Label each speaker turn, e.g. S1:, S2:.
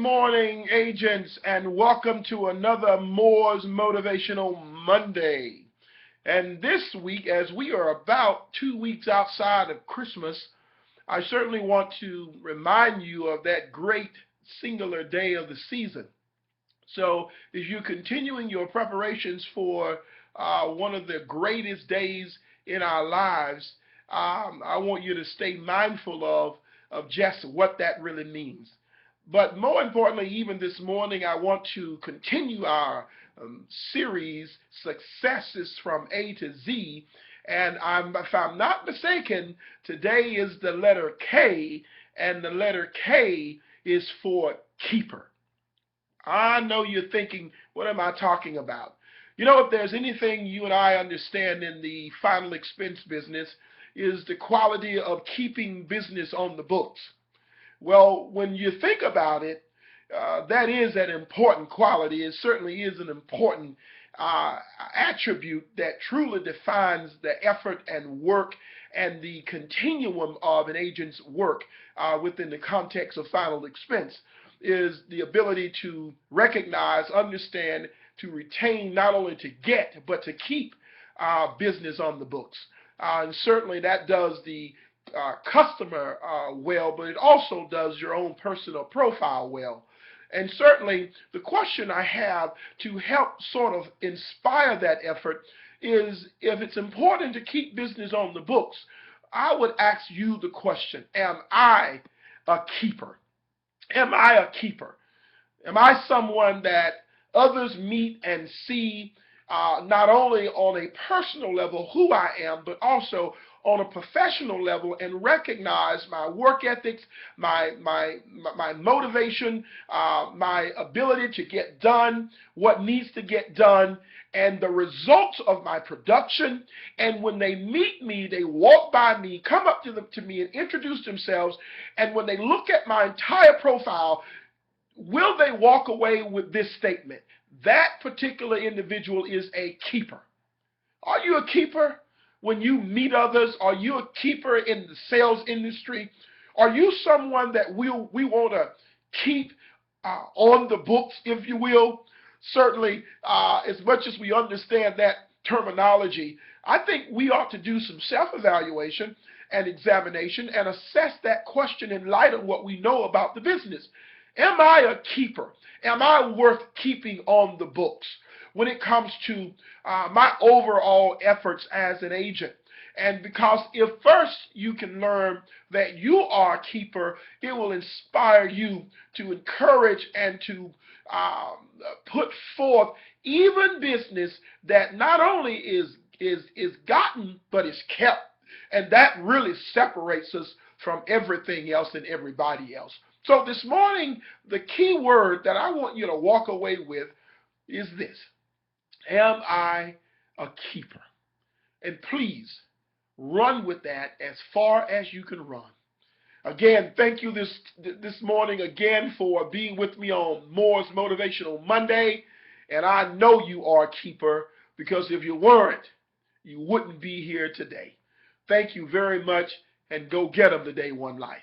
S1: morning, agents, and welcome to another Moore's Motivational Monday. And this week, as we are about 2 weeks outside of Christmas, I certainly want to remind you of that great singular day of the season. So as you're continuing your preparations for one of the greatest days in our lives, I want you to stay mindful of just what that really means. But more importantly, even this morning, I want to continue our series, Successes from A to Z. And if I'm not mistaken, today is the letter K, and the letter K is for keeper. I know you're thinking, what am I talking about? You know, if there's anything you and I understand in the final expense business, is the quality of keeping business on the books. Well, when you think about it, that is an important quality. It certainly is an important attribute that truly defines the effort and work and the continuum of an agent's work within the context of final expense, is the ability to recognize, understand, to retain, not only to get, but to keep business on the books. And certainly that does the customer well, but it also does your own personal profile well. And certainly the question I have to help sort of inspire that effort is, if it's important to keep business on the books, I would ask you the question, am I a keeper? Am I a keeper? Am I someone that others meet and see not only on a personal level who I am, but also on a professional level, and recognize my work ethics, my motivation, my ability to get done what needs to get done, and the results of my production. And when they meet me, they walk by me, come up to me and introduce themselves, and when they look at my entire profile, will they walk away with this statement: that particular individual is a keeper? Are you a keeper when you meet others? Are you a keeper in the sales industry? Are you someone that we want to keep on the books, if you will? Certainly, as much as we understand that terminology, I think we ought to do some self-evaluation and examination and assess that question in light of what we know about the business. Am I a keeper? Am I worth keeping on the books when it comes to my overall efforts as an agent? And because if first you can learn that you are a keeper, it will inspire you to encourage and to put forth even business that not only is gotten, but is kept. And that really separates us from everything else and everybody else. So this morning, the key word that I want you to walk away with is this: am I a keeper? And please run with that as far as you can run. Again, thank you this morning again for being with me on Moore's Motivational Monday. And I know you are a keeper, because if you weren't, you wouldn't be here today. Thank you very much, and go get them today, one life.